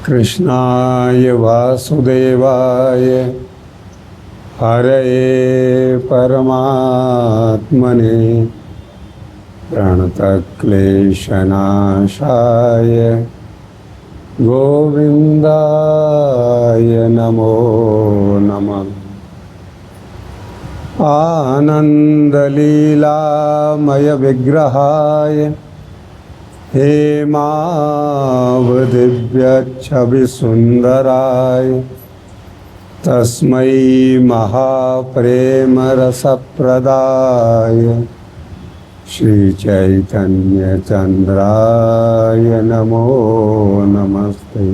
कृष्णाय वासुदेवाय हरये परमात्मने प्रणतक्लेशनाशाय गोविन्दाय नमो नमः। आनन्दलीलामय विग्रहाय हेमावदिव्यच्छविसुन्दराय तस्मै महाप्रेमरसप्रदाय श्रीचैतन्यचन्द्राय नमो नमस्ते।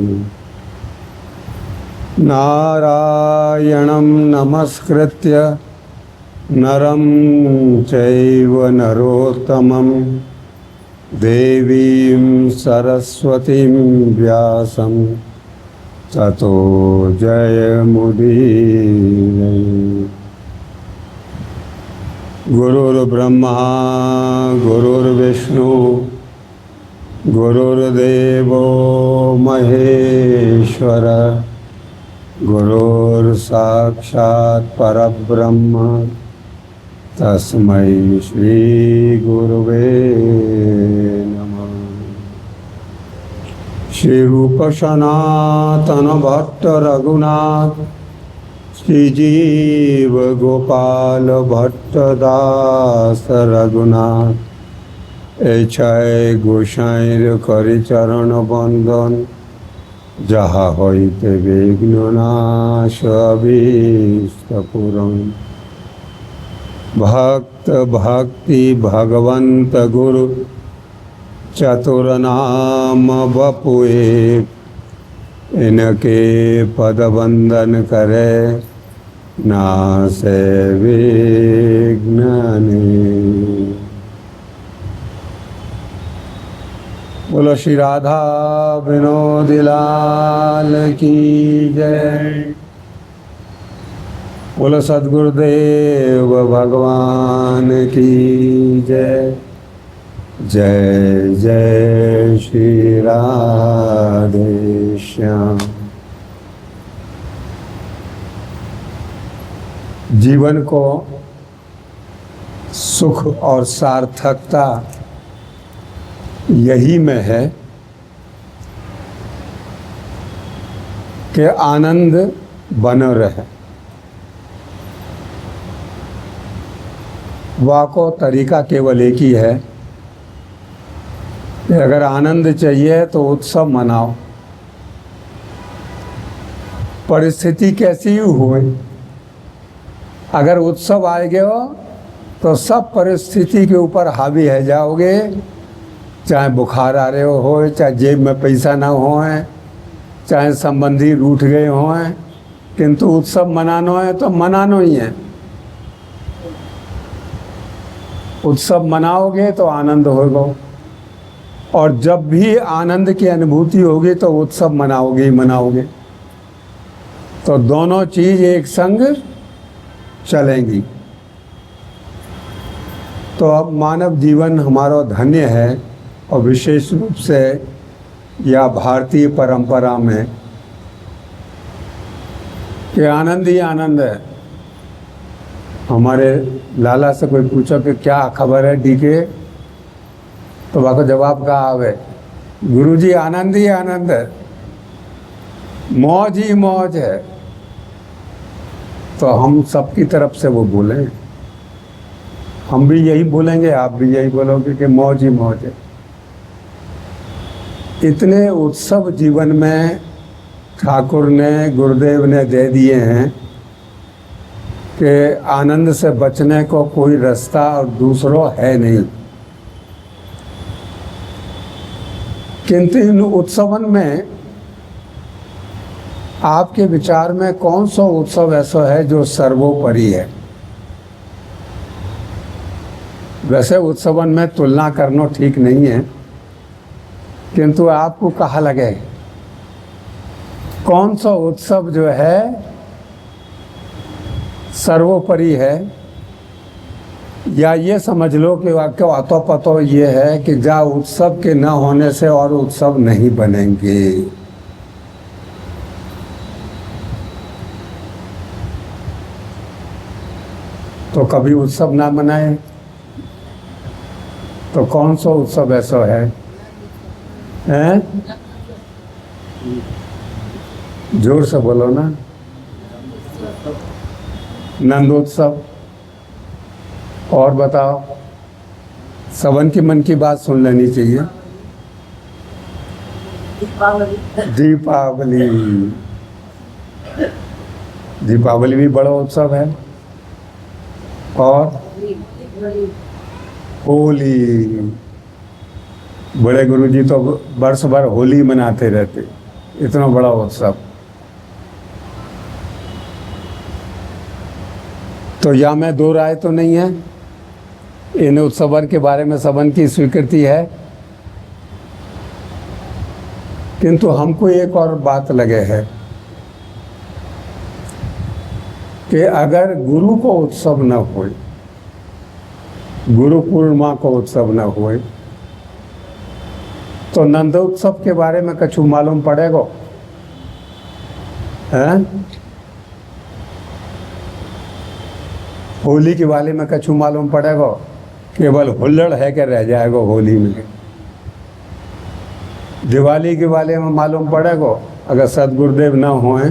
नारायणं नमस्कृत्य नरं चैव नरोत्तमं देवीं सरस्वतीं व्यासं ततो जयमुदीरये। गुरुर्ब्रह्मा गुरुर्विष्णु गुरुर्देवो महेश्वर गुरुर्साक्षात् परब्रह्म तस्मै श्री गुरुवे नमः। श्री रूप सनातन भट्ट रघुनाथ श्रीजीव गोपाल भट्ट दास रघुनाथ एछाय गोसाईर करि चरण बंदन जहा हईते विघ्न नाश अभीष्ट पूरण। भक्त भक्ति भगवंत गुरु चतुर नाम बपु एक इनके पद वंदन करे नासे विघ्न। बोलो श्री राधा विनोदी लाल की जय। बोलो सद्गुरुदेव भगवान की जय। जय जय श्री राधे श्याम। जीवन को सुख और सार्थकता यही में है कि आनंद बना रहे। वाको तरीका केवल एक ही है कि अगर आनंद चाहिए तो उत्सव मनाओ, परिस्थिति कैसी ही हो। अगर उत्सव आएगे हो तो सब परिस्थिति के ऊपर हावी है जाओगे, चाहे बुखार आ रहे हो, चाहे जेब में पैसा ना हो, चाहे संबंधी रूठ गए हों, किंतु उत्सव मनाना है तो मनाना ही है। उत्सव मनाओगे तो आनंद होगा, और जब भी आनंद की अनुभूति होगी तो उत्सव मनाओगे ही मनाओगे। तो दोनों चीज एक संग चलेंगी। तो अब मानव जीवन हमारा धन्य है, और विशेष रूप से या भारतीय परंपरा में कि आनंद ही आनंद है। हमारे लाला से कोई पूछो कि क्या खबर है डीके, तो वहाँ को जवाब का आवे, गुरुजी आनंद ही आनंद है, मौज ही मौज है। तो हम सबकी तरफ से वो बोलें, हम भी यही बोलेंगे, आप भी यही बोलोगे कि मौज ही मौज है। इतने उत्सव जीवन में ठाकुर ने, गुरुदेव ने दे दिए हैं कि आनंद से बचने को कोई रास्ता और दूसरा है नहीं। किंतु इन उत्सवन में आपके विचार में कौन सा उत्सव ऐसा है जो सर्वोपरि है? वैसे उत्सवन में तुलना करना ठीक नहीं है, किंतु आपको कहा लगे कौन सा उत्सव जो है सर्वोपरि है, या ये समझ लो कि वाक्य अतो पतो ये है कि जा उत्सव के न होने से और उत्सव नहीं बनेंगे। तो कभी उत्सव ना मनाए तो कौन सा उत्सव ऐसा है? हैं? जोर से बोलो ना। नंदोत्सव। और बताओ, सबन की मन की बात सुन लेनी चाहिए। दीपावली। दीपावली भी बड़ा उत्सव है। और होली। बड़े गुरुजी तो वर्ष भर होली मनाते रहते, इतना बड़ा उत्सव। तो या में दो राय तो नहीं है, इन उत्सवन के बारे में सबन की स्वीकृति है, किंतु हमको एक और बात लगे है कि अगर गुरु को उत्सव न होए, गुरु पूर्णिमा को उत्सव न होए, तो नंदोत्सव के बारे में कछु मालूम पड़ेगा? हैं? होली के बारे में कछु मालूम पड़ेगा? केवल हुल्लड़ है कि रह जाएगा होली में। दिवाली के बारे में मालूम पड़ेगा? अगर सदगुरुदेव न होए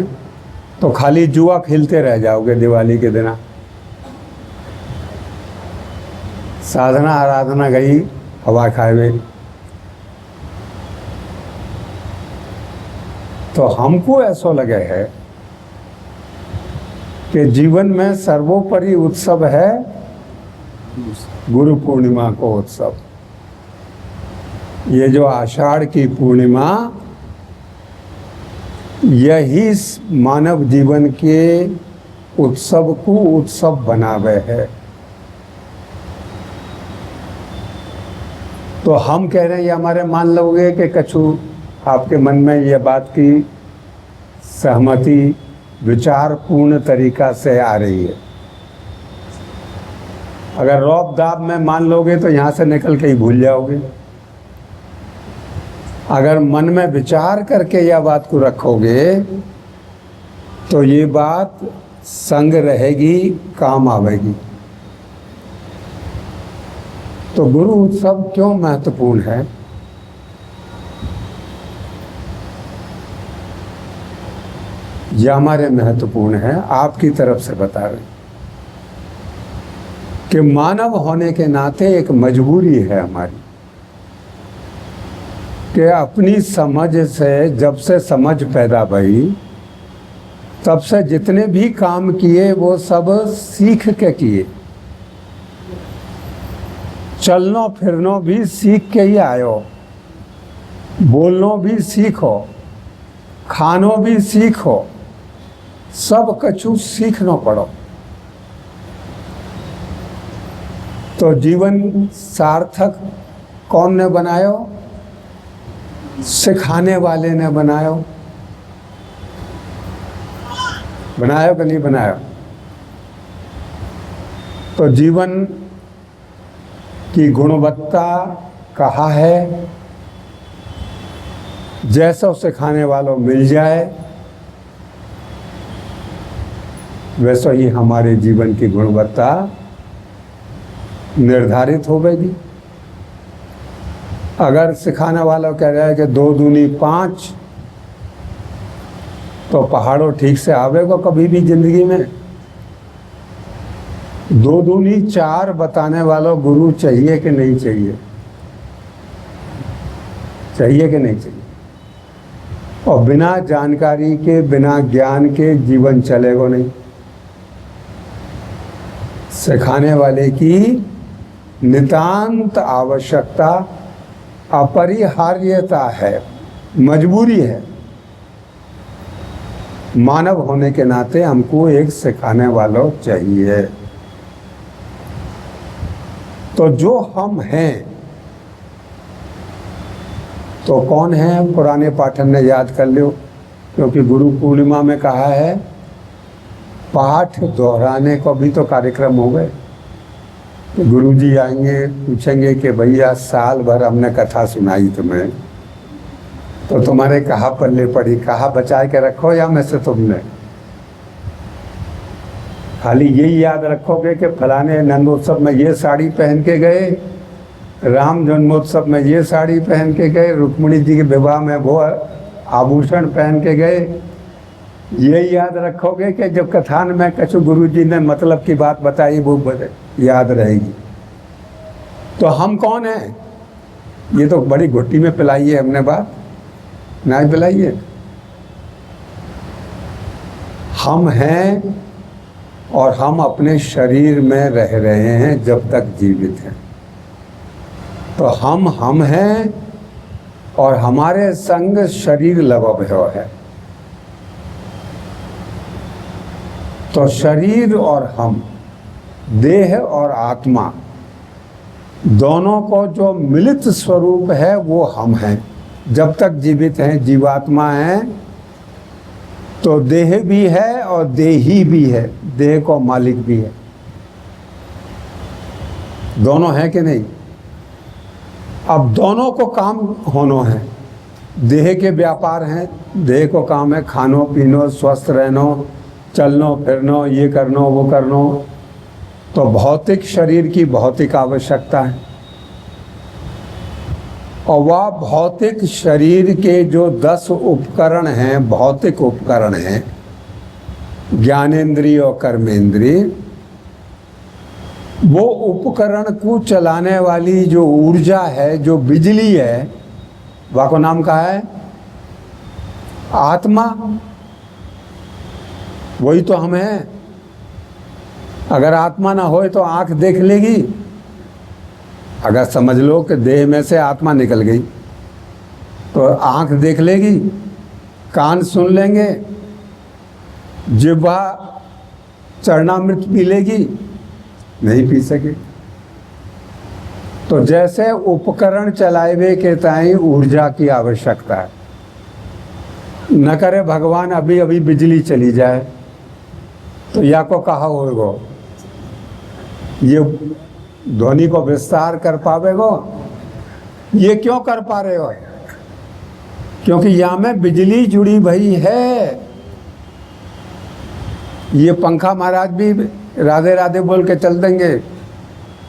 तो खाली जुआ खेलते रह जाओगे दिवाली के दिन। साधना आराधना गई हवा खाए। तो हमको ऐसा लगे है कि जीवन में सर्वोपरि उत्सव है गुरु पूर्णिमा को उत्सव। ये जो आषाढ़ की पूर्णिमा, यही मानव जीवन के उत्सव को उत्सव बनावे है। तो हम कह रहे हैं, ये हमारे मान लोगे कि कछु आपके मन में ये बात की सहमति विचारपूर्ण तरीका से आ रही है। अगर रौब दाब में मान लोगे तो यहाँ से निकल के ही भूल जाओगे। अगर मन में विचार करके यह बात को रखोगे तो ये बात संग रहेगी, काम आवेगी। तो गुरु उत्सव क्यों महत्वपूर्ण है? यह हमारे महत्वपूर्ण है, आपकी तरफ से बता रहे कि मानव होने के नाते एक मजबूरी है हमारी कि अपनी समझ से, जब से समझ पैदा भई तब से जितने भी काम किए वो सब सीख के किए। चलनो फिरनो भी सीख के ही आयो, बोलनो भी सीखो, खानो भी सीखो, सब कछु सीखना पड़ो। तो जीवन सार्थक कौन ने बनायो? सिखाने वाले ने बनायो। बनायो कि नहीं बनायो? तो जीवन की गुणवत्ता कहाँ है? जैसा सिखाने वालों मिल जाए वैसा ही हमारे जीवन की गुणवत्ता निर्धारित होगी। अगर सिखाने वाला कह रहा है कि 2 दूनी 5, तो पहाड़ों ठीक से आवेगा कभी भी जिंदगी में? 2 दूनी 4 बताने वाला गुरु चाहिए कि नहीं चाहिए? चाहिए कि नहीं चाहिए? और बिना जानकारी के, बिना ज्ञान के जीवन चलेगा नहीं। सिखाने वाले की नितांत आवश्यकता, अपरिहार्यता है, मजबूरी है। मानव होने के नाते हमको एक सिखाने वाला चाहिए। तो जो हम हैं, तो कौन है? पुराने पाठन ने याद कर लो, क्योंकि गुरु पूर्णिमा में कहा है पाठ दोहराने को भी तो कार्यक्रम हो गए। तो गुरुजी आएंगे, पूछेंगे कि भैया साल भर हमने कथा सुनाई तुम्हें, तो तुम्हारे कहाँ पल्ले पड़ी, कहाँ बचा के रखो या में से तुमने? खाली यही याद रखोगे कि फलाने नंदोत्सव में ये साड़ी पहन के गए, राम जन्मोत्सव में ये साड़ी पहन के गए, रुक्मिणी जी के विवाह में वो आभूषण पहन के गए, यही याद रखोगे कि जब कथान में कछु गुरु जी ने मतलब की बात बताई वो याद रहेगी। तो हम कौन हैं? ये तो बड़ी घुट्टी में पिलाई है हमने बात, ना पिलाई है। हम हैं और हम अपने शरीर में रह रहे हैं जब तक जीवित हैं। तो हम हैं और हमारे संग शरीर लगा भयो है। तो शरीर और हम, देह और आत्मा, दोनों को जो मिलित स्वरूप है वो हम हैं। जब तक जीवित हैं, जीवात्मा हैं, तो देह भी है और देही भी है, देह को मालिक भी है। दोनों हैं कि नहीं? अब दोनों को काम होना है। देह के व्यापार हैं, देह को काम है खानो पीनो, स्वस्थ रहनो, चलनो फिरनो, ये करनो वो करनो। तो भौतिक शरीर की भौतिक आवश्यकता है, और वह भौतिक शरीर के जो 10 उपकरण हैं, भौतिक उपकरण हैं, ज्ञानेंद्रिय और कर्मेंद्रिय, वो उपकरण को चलाने वाली जो ऊर्जा है, जो बिजली है, वह को नाम का है आत्मा। वही तो हम हैं। अगर आत्मा ना होए तो आंख देख लेगी, अगर समझ लो कि देह में से आत्मा निकल गई तो आंख देख लेगी, कान सुन लेंगे, जिह्वा चरणामृत पी लेगी, नहीं पी सके। तो जैसे उपकरण चलावे के ताई ऊर्जा की आवश्यकता है। न करे भगवान अभी अभी बिजली चली जाए तो या को कहा होगा ये ध्वनि को विस्तार कर पावेगो? ये क्यों कर पा रहे हो? क्योंकि यहाँ में बिजली जुड़ी भई है। ये पंखा महाराज भी राधे राधे बोल के चल देंगे,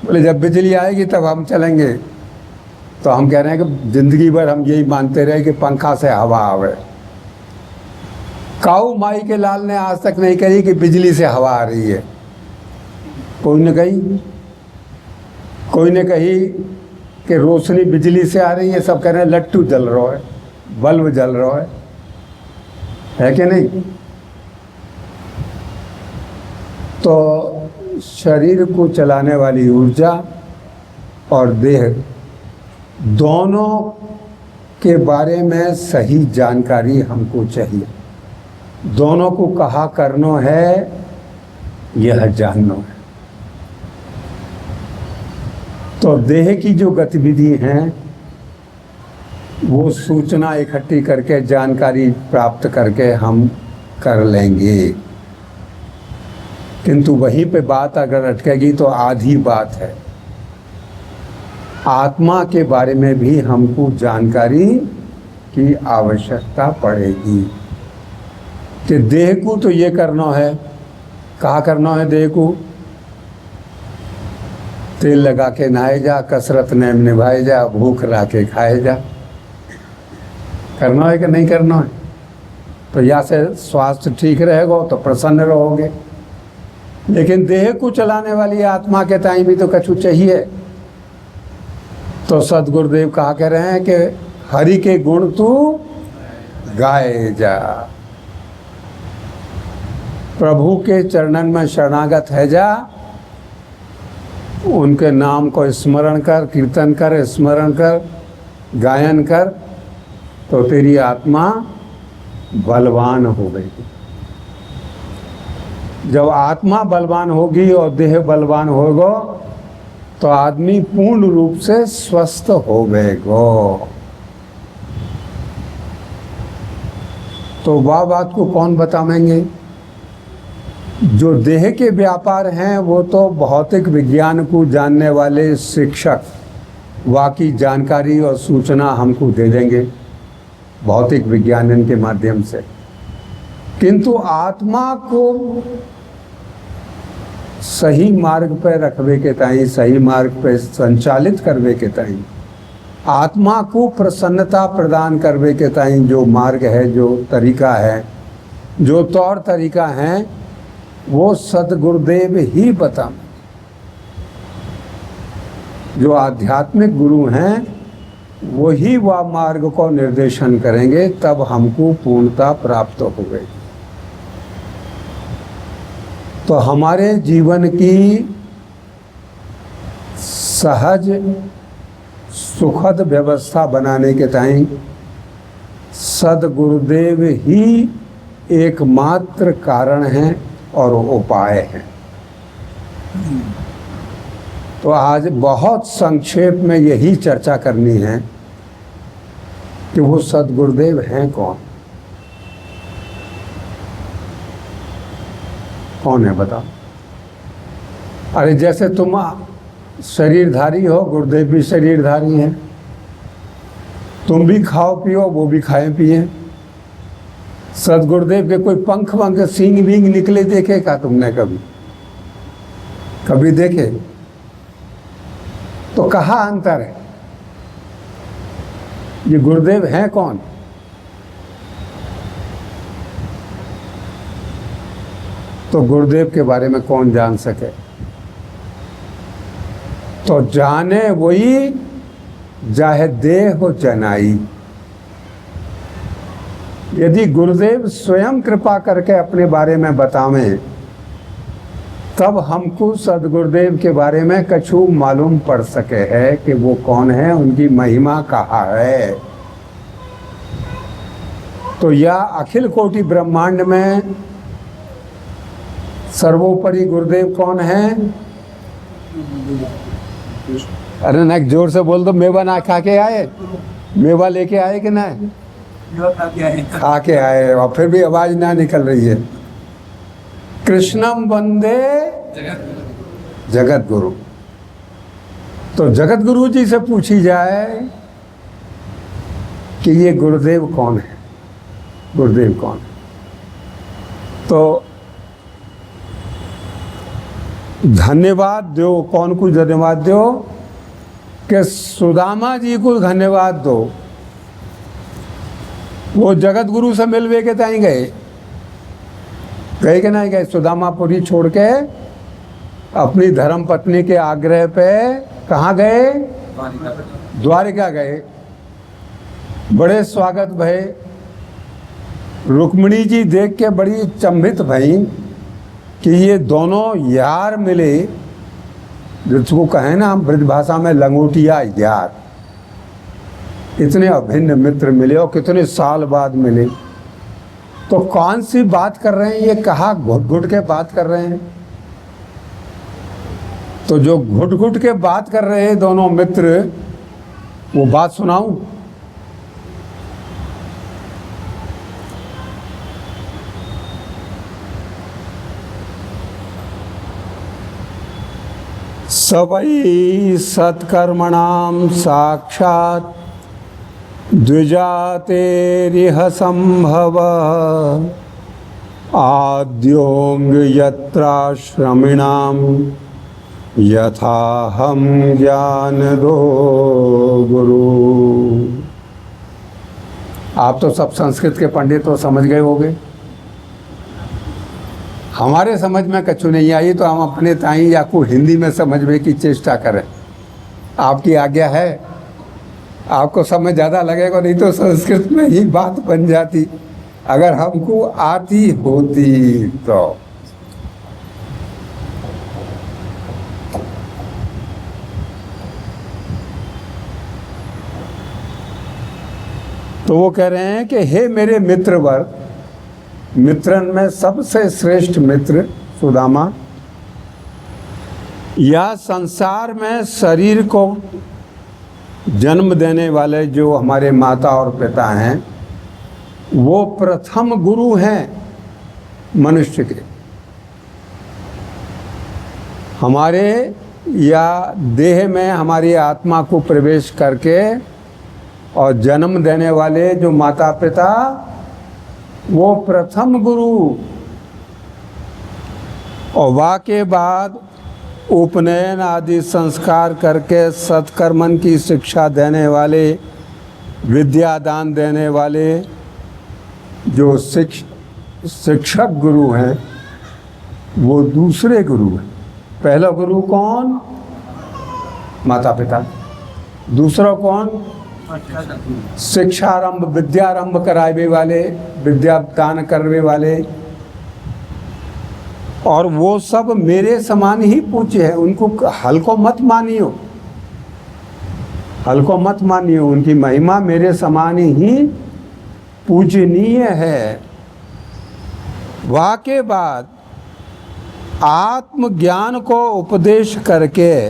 बोले जब बिजली आएगी तब हम चलेंगे। तो हम कह रहे हैं कि जिंदगी भर हम यही मानते रहे कि पंखा से हवा आवे। काऊ माई के लाल ने आज तक नहीं कही कि बिजली से हवा आ रही है। कोई ने कही, कोई ने कही कि रोशनी बिजली से आ रही है। सब कह रहे हैं लट्टू जल रहा है, बल्ब जल रहा है कि नहीं? तो शरीर को चलाने वाली ऊर्जा और देह दोनों के बारे में सही जानकारी हमको चाहिए। दोनों को कहा करना है, यह जानना है। तो देह की जो गतिविधि हैं वो सूचना इकट्ठी करके, जानकारी प्राप्त करके हम कर लेंगे। किंतु वहीं पे बात अगर अटकेगी तो आधी बात है। आत्मा के बारे में भी हमको जानकारी की आवश्यकता पड़ेगी कि देह को तो ये करना है। कहा करना है देह को? तेल लगा के नहाए जा, कसरत नेम निभाए जा, भूख रह के खाए जा। करना है कि नहीं करना है? तो या से स्वास्थ्य ठीक रहेगा तो प्रसन्न रहोगे। लेकिन देह को चलाने वाली आत्मा के ताई भी तो कछु चाहिए। तो सदगुरुदेव कहा कह रहे हैं कि हरि के गुण तू गाए जा, प्रभु के चरणन में शरणागत है जा, उनके नाम को स्मरण कर, कीर्तन कर, स्मरण कर, गायन कर, तो तेरी आत्मा बलवान हो गई। जब आत्मा बलवान होगी और देह बलवान होगा तो आदमी पूर्ण रूप से स्वस्थ हो गएगा। तो वह बात को कौन बताएंगे? जो देह के व्यापार हैं वो तो भौतिक विज्ञान को जानने वाले शिक्षक वाकी जानकारी और सूचना हमको दे देंगे भौतिक विज्ञान के माध्यम से। किंतु आत्मा को सही मार्ग पे रखवे के ताई, सही मार्ग पे संचालित करवे के ताई, आत्मा को प्रसन्नता प्रदान करवे के ताई जो मार्ग है, जो तरीका है, जो तौर तरीका है, वो सदगुरुदेव ही बता। जो आध्यात्मिक गुरु हैं वही वह मार्ग को निर्देशन करेंगे, तब हमको पूर्णता प्राप्त हो गई। तो हमारे जीवन की सहज सुखद व्यवस्था बनाने के टाइम सदगुरुदेव ही एकमात्र कारण हैं और उपाय हैं। तो आज बहुत संक्षेप में यही चर्चा करनी है कि वो सदगुरुदेव हैं कौन। कौन है बताओ? अरे जैसे तुम शरीरधारी हो, गुरुदेव भी शरीरधारी हैं। तुम भी खाओ पियो, वो भी खाए पिए। सदगुरुदेव के कोई पंख वंख सींग बींग निकले देखे का तुमने कभी? कभी देखे? तो कहाँ अंतर है? ये गुरुदेव हैं कौन? तो गुरुदेव के बारे में कौन जान सके? तो जाने वही जाहे देह हो जनाई। यदि गुरुदेव स्वयं कृपा करके अपने बारे में बतावें, तब हमको सदगुरुदेव के बारे में कछु मालूम पड़ सके है कि वो कौन है, उनकी महिमा कहाँ है। तो यह अखिल कोटि ब्रह्मांड में सर्वोपरि गुरुदेव कौन है? अरे ना जोर से बोल दो। मेवा ना खा के आए? मेवा लेके आए कि ना? खा के आए और फिर भी आवाज ना निकल रही है। कृष्णम वंदे जगत गुरु। तो जगत गुरु जी से पूछी जाए कि ये गुरुदेव कौन है, गुरुदेव कौन है? तो धन्यवाद दो। कौन को धन्यवाद दो? कि सुदामा जी को धन्यवाद दो। वो जगत गुरु से मिलवे के ताई गए कि नहीं गए? सुदामापुरी छोड़ के अपनी धर्म पत्नी के आग्रह पे कहाँ गए? द्वारिका गए। बड़े स्वागत भये। रुक्मिणी जी देख के बड़ी चंभित भई कि ये दोनों यार मिले, जिसको कहें ना हम ब्रज भाषा में लंगोटिया यार। इतने अभिन्न मित्र मिले और कितने साल बाद मिले। तो कौन सी बात कर रहे हैं ये? कहाँ घुट घुट के बात कर रहे हैं? तो जो घुट घुट के बात कर रहे हैं दोनों मित्र, वो बात सुनाऊं? सवै सत्कर्मणां साक्षात् द्विजातेरिह संभव आद्योंग यत्राश्रमिणां यथाहं ज्ञान दो गुरु। आप तो सब संस्कृत के पंडित तो समझ गए होंगे। हमारे समझ में कछु नहीं आई तो हम अपने ताई या को हिंदी में समझने की चेष्टा करें। आपकी आज्ञा है? आपको समझ ज़्यादा लगेगा, नहीं तो संस्कृत में ही बात बन जाती अगर हमको आती होती तो वो कह रहे हैं कि हे मेरे मित्र वर्ग, मित्रन में सबसे श्रेष्ठ मित्र सुदामा, या संसार में शरीर को जन्म देने वाले जो हमारे माता और पिता हैं, वो प्रथम गुरु हैं मनुष्य के। हमारे या देह में हमारी आत्मा को प्रवेश करके और जन्म देने वाले जो माता पिता, वो प्रथम गुरु। और वा के बाद उपनयन आदि संस्कार करके सत्कर्मन की शिक्षा देने वाले, विद्या दान देने वाले जो शिक्षक गुरु हैं वो दूसरे गुरु हैं। पहला गुरु कौन? माता पिता। दूसरा कौन? शिक्षारंभ, विद्यारंभ करावे वाले, विद्या दान करने वाले। और वो सब मेरे समान ही पूज्य है, उनको हल्को मत मानियो, हल्को मत मानियो। उनकी महिमा मेरे समान ही पूजनीय है। वाके बाद आत्मज्ञान को उपदेश करके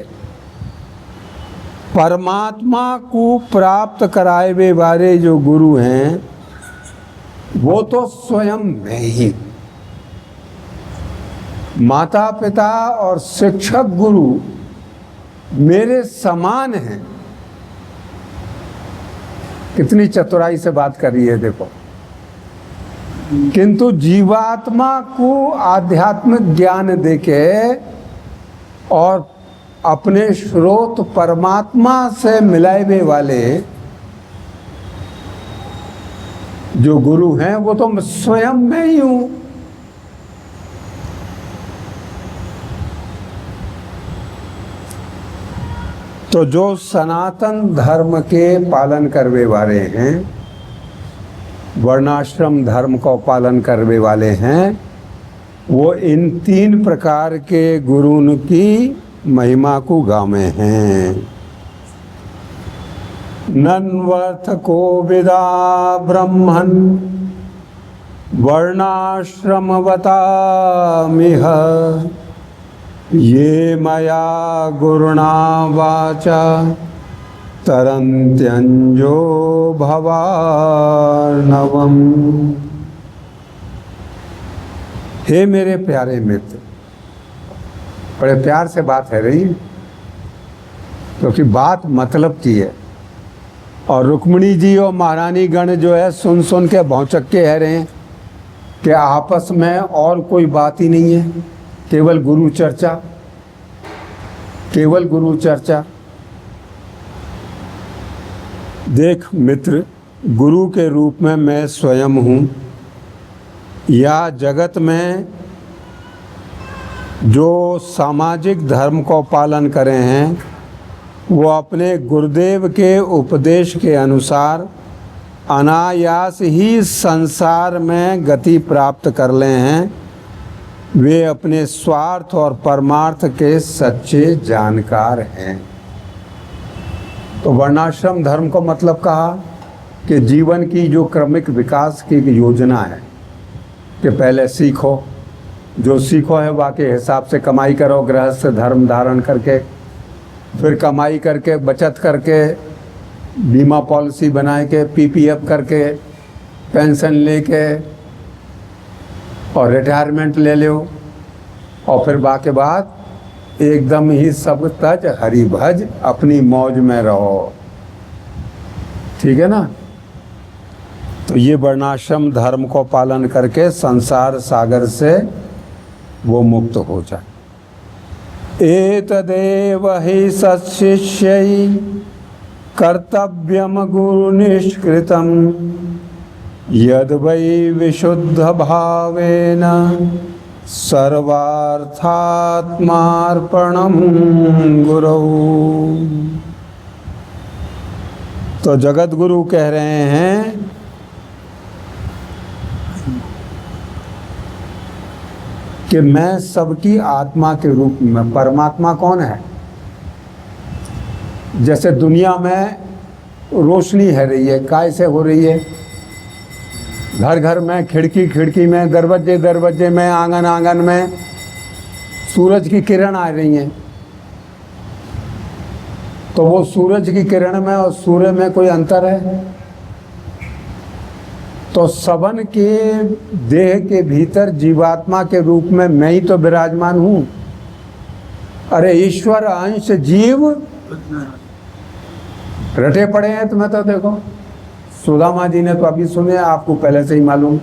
परमात्मा को प्राप्त कराए वाले जो गुरु हैं वो तो स्वयं में ही। माता पिता और शिक्षक गुरु मेरे समान हैं। कितनी चतुराई से बात कर रही है देखो। किंतु जीवात्मा को आध्यात्मिक ज्ञान देके और अपने स्रोत परमात्मा से मिलाए वाले जो गुरु हैं वो तो स्वयं मैं ही हूं। तो जो सनातन धर्म के पालन करने वाले हैं, वर्णाश्रम धर्म को पालन करने वाले हैं, वो इन 3 प्रकार के गुरुओं की महिमा को गावे हैं। नन्वर्थ को विदा ब्रह्मन् वर्णाश्रमवतामिह ये मया गुरुणा वाचा तरन्त्यंजो भवार्णवम्। हे मेरे प्यारे मित्र, बड़े प्यार से बात है रही क्योंकि बात मतलब की है। और रुक्मिणी जी और महारानी गण जो है सुन सुन के भौचक के रह रहे हैं कि आपस में और कोई बात ही नहीं है, केवल गुरु चर्चा, केवल गुरु चर्चा। देख मित्र, गुरु के रूप में मैं स्वयं हूँ। या जगत में जो सामाजिक धर्म को पालन करे हैं वो अपने गुरुदेव के उपदेश के अनुसार अनायास ही संसार में गति प्राप्त कर ले हैं। वे अपने स्वार्थ और परमार्थ के सच्चे जानकार हैं। तो वर्णाश्रम धर्म को मतलब कहा कि जीवन की जो क्रमिक विकास की योजना है कि पहले सीखो, जो सीखो है वाके हिसाब से कमाई करो, गृहस्थ धर्म धारण करके, फिर कमाई करके, बचत करके, बीमा पॉलिसी बनाए के, पीपीएफ करके, पेंशन लेके और रिटायरमेंट ले लो। और फिर बाके बाद एकदम ही सब तज हरि भज अपनी मौज में रहो। ठीक है ना। तो ये वर्णाश्रम धर्म को पालन करके संसार सागर से वो मुक्त हो जाए। एतदेव हि सत्शिष्यै कर्तव्यम गुरु निष्कृतं यद वै विशुद्ध भावेन सर्वार्थात्मार्पणं गुरौ। तो जगत गुरु कह रहे हैं कि मैं सबकी आत्मा के रूप में, परमात्मा कौन है? जैसे दुनिया में रोशनी है रही है, काय से हो रही है? घर घर में, खिड़की खिड़की में, दरवाजे दरवाजे में, आंगन आंगन में सूरज की किरण आ रही हैं। तो वो सूरज की किरण में और सूर्य में कोई अंतर है? तो सबन के देह के भीतर जीवात्मा के रूप में मैं ही तो विराजमान हूँ। अरे ईश्वर अंश जीव रटे पड़े हैं तुम्हें तो देखो। सुदामा जी ने तो अभी सुने, आपको पहले से ही मालूम।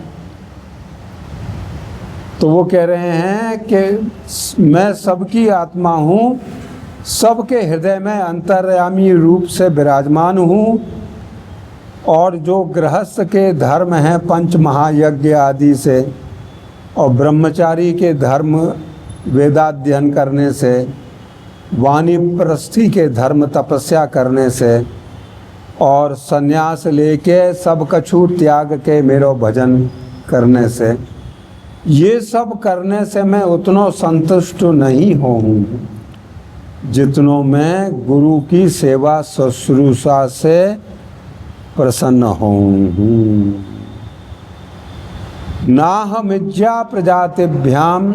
तो वो कह रहे हैं कि मैं सबकी आत्मा हूँ, सबके हृदय में अंतर्यामी रूप से विराजमान हूँ, और जो गृहस्थ के धर्म हैं पंच महायज्ञ आदि से, और ब्रह्मचारी के धर्म वेदाध्ययन करने से, वानिप्रस्थी के धर्म तपस्या करने से, और संन्यास लेके सब कछु त्याग के मेरो भजन करने से, ये सब करने से मैं उतना संतुष्ट नहीं हूँ जितनों मैं गुरु की सेवा शुश्रूषा से प्रसन्न हूँ। नाहमिज्जा प्रजातिभ्याम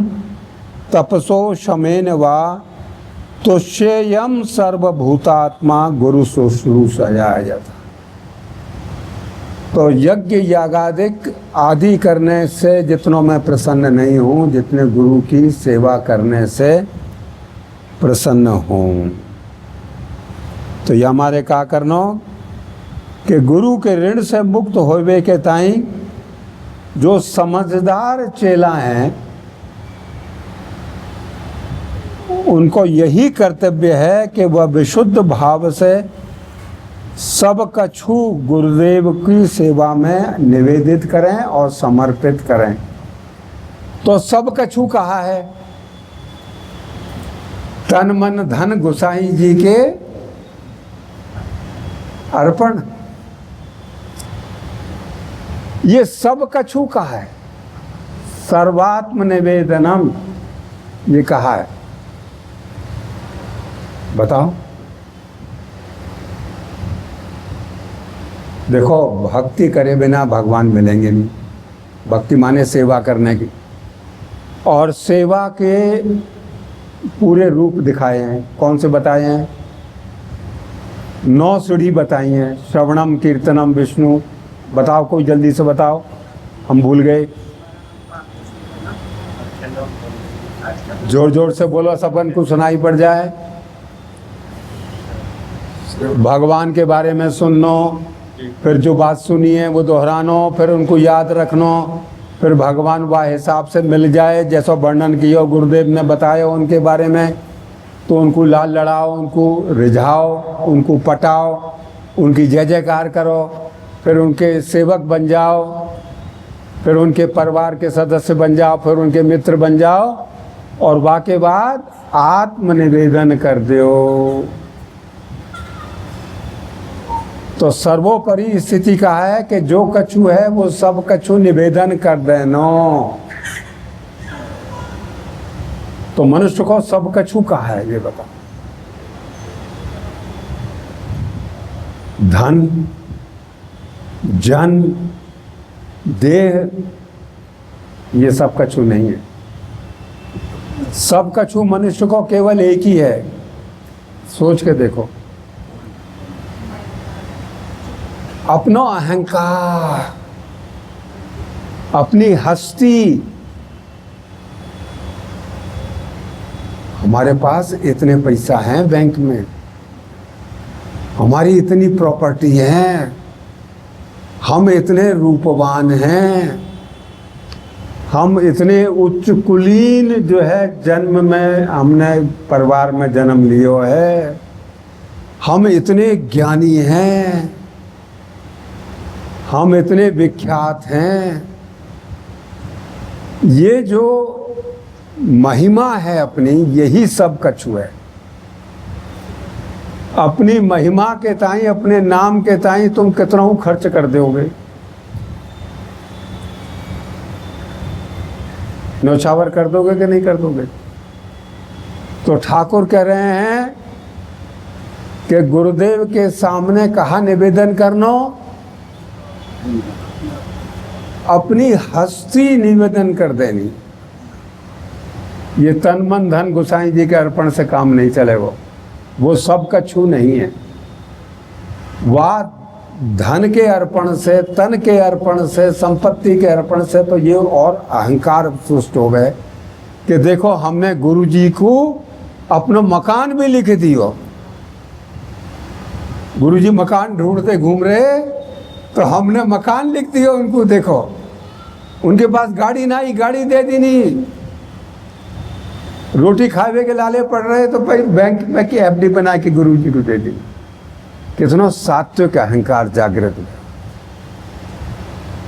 तपसो शमेन वा तुष्येयम सर्वभूतात्मा गुरु शुश्रूषया यथा। तो यज्ञ यागादिक आदि करने से जितनों मैं प्रसन्न नहीं हूँ जितने गुरु की सेवा करने से प्रसन्न हूँ। तो ये हमारे का करना कि गुरु के ऋण से मुक्त होवे के ताई जो समझदार चेला हैं उनको यही कर्तव्य है कि वह विशुद्ध भाव से सब कछु गुरुदेव की सेवा में निवेदित करें और समर्पित करें। तो सब कछु कहा है, तन मन धन गोसाई जी के अर्पण, ये सब कछु कहा है। सर्वात्म निवेदनम ये कहा है। बताओ, देखो भक्ति करे बिना भगवान मिलेंगे नहीं। भक्ति माने सेवा करने की, और सेवा के पूरे रूप दिखाए हैं। कौन से बताए हैं? 9 सीढ़ी बताई हैं। श्रवणम कीर्तनम विष्णु। बताओ कोई जल्दी से बताओ, हम भूल गए। जोर जोर से बोलो, सबन को सुनाई पड़ जाए। भगवान के बारे में सुननो, फिर जो बात सुनी है वो दोहरानो, फिर उनको याद रखनो, फिर भगवान वह हिसाब से मिल जाए जैसा वर्णन किया गुरुदेव ने बताया उनके बारे में, तो उनको लाल लड़ाओ, उनको रिझाओ, उनको पटाओ, उनकी जय जयकार करो, फिर उनके सेवक बन जाओ, फिर उनके परिवार के सदस्य बन जाओ, फिर उनके मित्र बन जाओ, और वाके बाद आत्मनिवेदन कर दो। तो सर्वोपरि स्थिति कहा है कि जो कछु है वो सब कछु निवेदन कर देनो। तो मनुष्य को सब कछु कहा है, ये बताओ। धन, जन, देह, ये सब कछु नहीं है। सब कछु मनुष्य को केवल एक ही है। सोच के देखो, अपना अहंकार, अपनी हस्ती। हमारे पास इतने पैसा हैं बैंक में, हमारी इतनी प्रॉपर्टी है, हम इतने रूपवान हैं, हम इतने उच्च कुलीन जो है जन्म में हमने परिवार में जन्म लियो है, हम इतने ज्ञानी हैं, हम इतने विख्यात हैं। ये जो महिमा है अपनी, यही सब कछु है। अपनी महिमा के ताई, अपने नाम के ताई तुम कितना खर्च कर दोगे? न्यौछावर कर दोगे कि नहीं कर दोगे? तो ठाकुर कह रहे हैं कि गुरुदेव के सामने कहा निवेदन करना, अपनी हस्ती निवेदन कर देनी। ये तन मन धन गोसाई जी के अर्पण से काम नहीं चलेगा। वो सब कछु नहीं है। वह धन के अर्पण से, तन के अर्पण से, संपत्ति के अर्पण से तो ये और अहंकार सुष्ट हो गए कि देखो हमने गुरु जी को अपना मकान भी लिख दियो। गुरु जी मकान ढूंढते घूम रहे तो हमने मकान लिख दिया उनको। देखो उनके पास गाड़ी ना ही, गाड़ी दे दी नहीं, रोटी खावे के लाले पड़ रहे तो भाई बैंक में की एफडी बना के गुरु जी को दे दी। कितना सात्विक अहंकार जागृत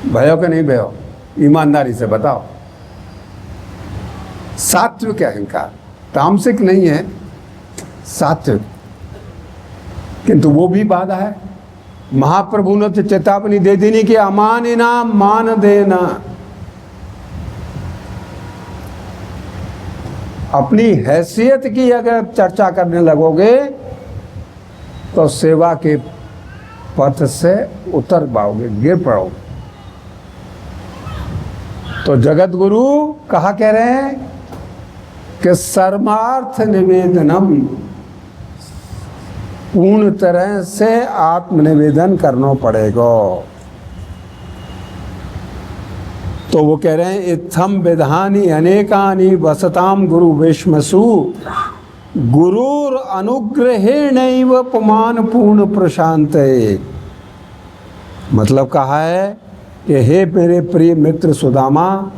भयो कि नहीं भयो, ईमानदारी से बताओ। सात्विक अहंकार, तामसिक नहीं है, सात्विक। किंतु वो भी बाधा है। महाप्रभु ने तो चेतावनी दे दी कि अमानिना मान देना। अपनी हैसियत की अगर चर्चा करने लगोगे तो सेवा के पथ से उतर पाओगे, गिर पड़ोगे। तो जगत गुरु कहा कह रहे हैं कि सर्वार्थ निवेदनम, पूर्ण तरह से आत्मनिवेदन करना पड़ेगा। तो वो कह रहे हैं इत्थम विधानी अनेकानि वसताम गुरु विश्मसु गुरुर अनुग्रहेणैव पुमान पूर्ण प्रशांत। मतलब कहा है कि हे मेरे प्रिय मित्र सुदामा,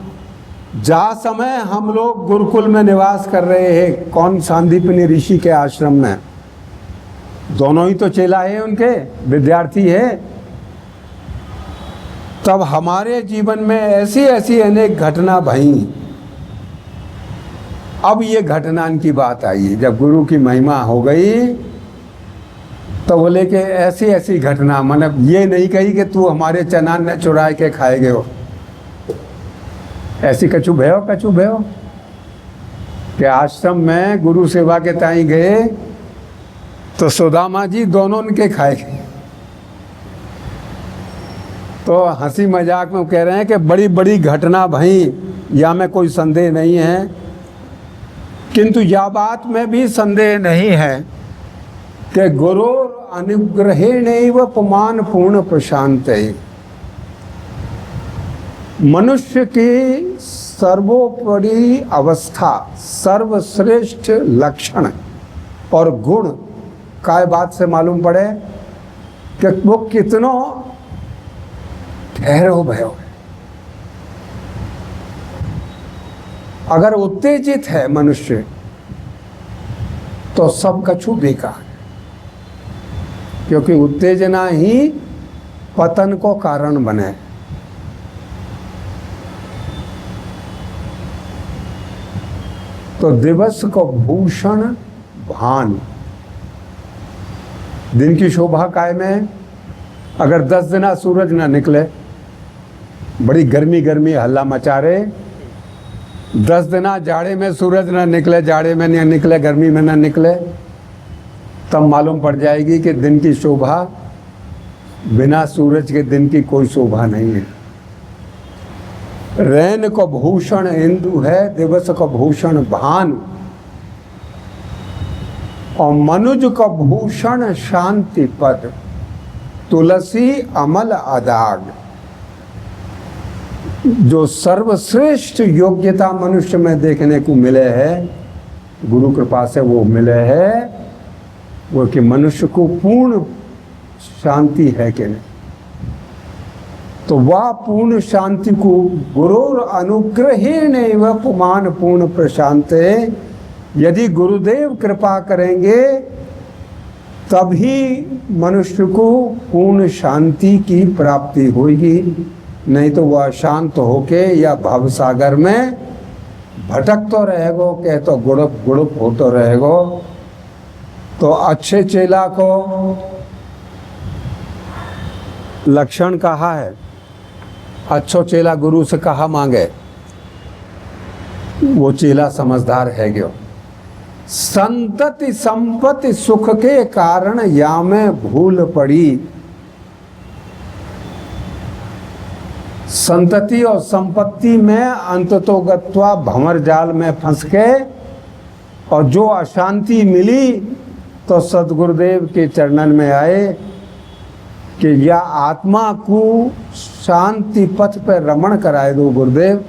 जा समय हम लोग गुरुकुल में निवास कर रहे हैं, कौन सांदीपनि ऋषि के आश्रम में, दोनों ही तो चेला है, उनके विद्यार्थी है। तब हमारे जीवन में ऐसी ऐसी अनेक घटना भई। अब ये घटना की बात आई, जब गुरु की महिमा हो गई तो बोले कि ऐसी ऐसी घटना, मतलब ये नहीं कही कि तू हमारे चना न चुरा के खाएगे हो, ऐसी कछु भयो कि आश्रम में गुरु सेवा के ताई गए तो सुदामा जी दोनों उनके खाए। तो हंसी मजाक में कह रहे हैं कि बड़ी बड़ी घटना भई, या में कोई संदेह नहीं है, किंतु यह बात में भी संदेह नहीं है कि गुरु अनुग्रहेणैव पुमान पूर्ण प्रशांत। मनुष्य की सर्वोपरि अवस्था, सर्वश्रेष्ठ लक्षण और गुण काय बात से मालूम पड़े कि वो कितनो ठहरो भयो। अगर उत्तेजित है मनुष्य तो सब कछु बेकार, क्योंकि उत्तेजना ही पतन को कारण बने। तो दिवस को भूषण भान, दिन की शोभा काय में, अगर 10 दिन सूरज ना निकले, बड़ी गर्मी गर्मी हल्ला मचा रहे, 10 दिन जाड़े में सूरज ना निकले, जाड़े में ना निकले, गर्मी में ना निकले, तब मालूम पड़ जाएगी कि दिन की शोभा बिना सूरज के दिन की कोई शोभा नहीं है। रैन को भूषण इंदु है, दिवस को भूषण भान, और मनुज को भूषण शांति पद, तुलसी अमल अदाग। जो सर्वश्रेष्ठ योग्यता मनुष्य में देखने को मिले है, गुरु कृपा से वो मिले है, वो कि मनुष्य को पूर्ण शांति है कि नहीं। तो वह पूर्ण शांति को गुरुर अनुग्रहेणैव पुमान पूर्ण प्रशांत। यदि गुरुदेव कृपा करेंगे तभी मनुष्य को पूर्ण शांति की प्राप्ति होगी, नहीं तो वह शांत होके या भव सागर में भटक तो रहेगो, कह तो गुड़प गुड़प हो तो रहेगो। तो अच्छे चेला को लक्षण कहा है, अच्छो चेला गुरु से कहा मांगे, वो चेला समझदार है क्यों। संतति संपत्ति सुख के कारण या में भूल पड़ी। संतति और संपत्ति में अंततोगत्वा भंवर जाल में फंस के, और जो अशांति मिली तो सदगुरुदेव के चरणन में आए कि या आत्मा को शांति पथ पर रमण कराए दो गुरुदेव।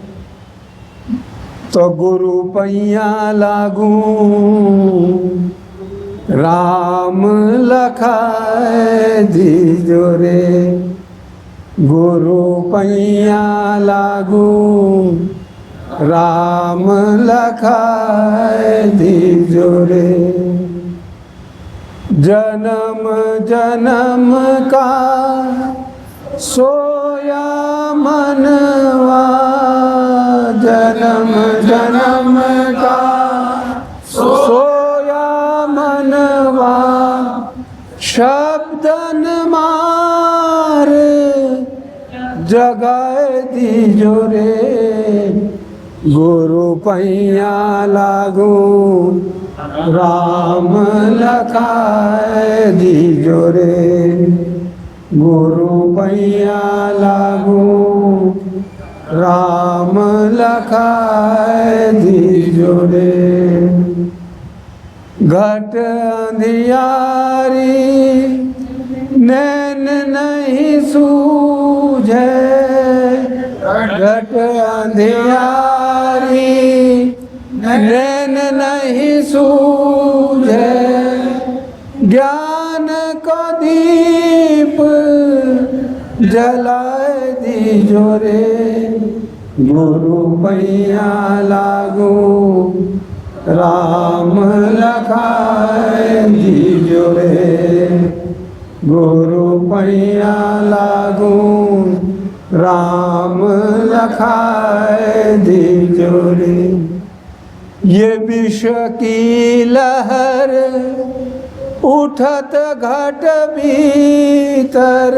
तो गुरु पैया लागू राम लखाए दीजो रे, गुरु पैया लागू राम लखाए दीजो रे। जन्म जन्म का सोया मनवा, जन्म जन्म का सोया मनवा, शब्दन मार जगाए दीजो रे। गुरु पैया लागू राम लखाए दीजो रे। गुरु पैया लागू राम लखाए दीजो रे। घट अंधियारी नैन नहीं सूझे, घट अंधियारी नैन नहीं सूझे, ज्ञान को दीप जलाए दीजो रे। गुरु पैया लागू राम लखाए दीजो रे। गुरु पैया लागू राम लखाए दीजो रे। ये विश्व की लहर उठत घट भीतर,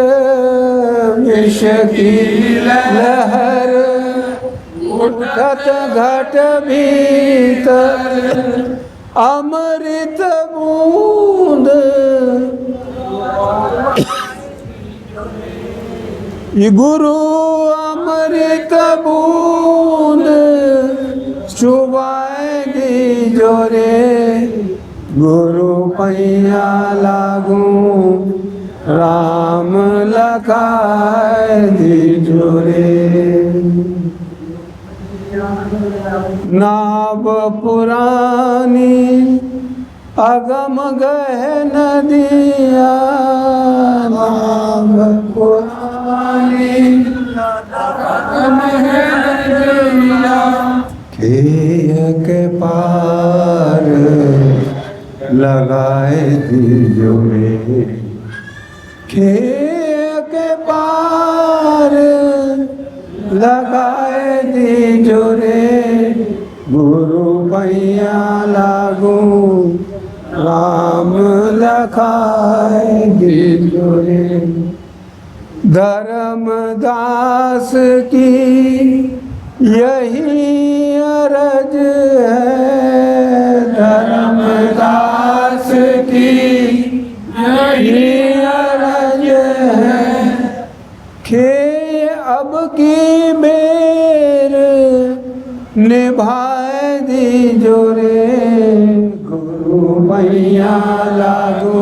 विश्व की लहर उठत घट भीतर, अमृत बूंद ये गुरु अमृत बूंद चुबाए दीजो रे। गुरु पैया लागू राम लखाए दीजो रे। नाव पुरानी अगम गह नदिया, नाव पुरानी अगम गह नदिया, खेय के पार लगाए दीजो रे। खेय के पार लगाए दीजो रे। गुरु पैया लागू राम लखाए दीजो रे। धर्मदास की यही अरज है, धर्मदास की यही अरज है, खे अब की बेर निभाए दीजो रे। गुरु पैया लागू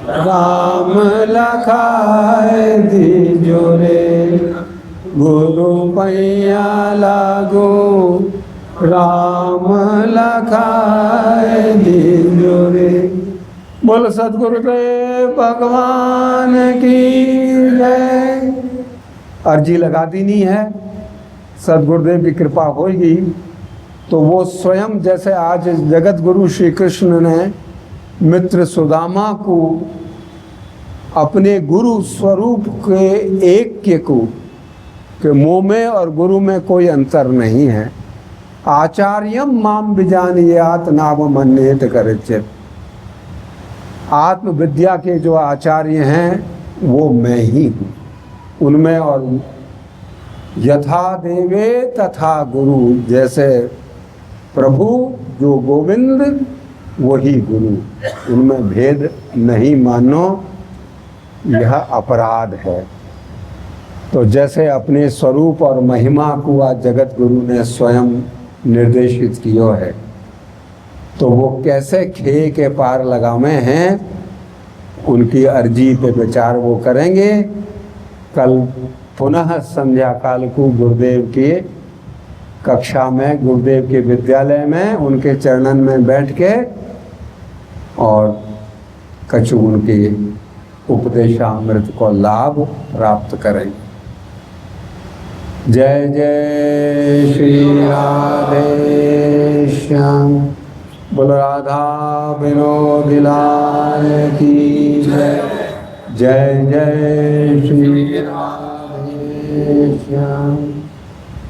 राम लखाए दीजो रे। गुरु पैया लागू राम लखाए दीजो रे। बोल सतगुरुदेव भगवान की जय। अर्जी लगा देनी है, सतगुरुदेव की कृपा होगी तो वो स्वयं, जैसे आज जगत गुरु श्री कृष्ण ने मित्र सुदामा को अपने गुरु स्वरूप के ऐक्य को, कि मोह में और गुरु में कोई अंतर नहीं है। आचार्यम माम विजानीयात नाम अन्येत करेचित। आत्मविद्या के जो आचार्य हैं वो मैं ही हूँ उनमें, और यथा देवे तथा गुरु, जैसे प्रभु जो गोविंद वही गुरु, उनमें भेद नहीं मानो, यह अपराध है। तो जैसे अपने स्वरूप और महिमा को आज जगत गुरु ने स्वयं निर्देशित किया है, तो वो कैसे खे के पार लगावे हैं, उनकी अर्जी पे विचार वो करेंगे। कल पुनः संध्या काल को गुरुदेव की कक्षा में, गुरुदेव के विद्यालय में उनके चरणन में बैठ के और कछु उनकी उपदेशामृत को लाभ प्राप्त करेंगे। जय जय श्री राधे श्याम। बोलो राधा विनोद लाल की जय। जय जय श्री राधे श्याम।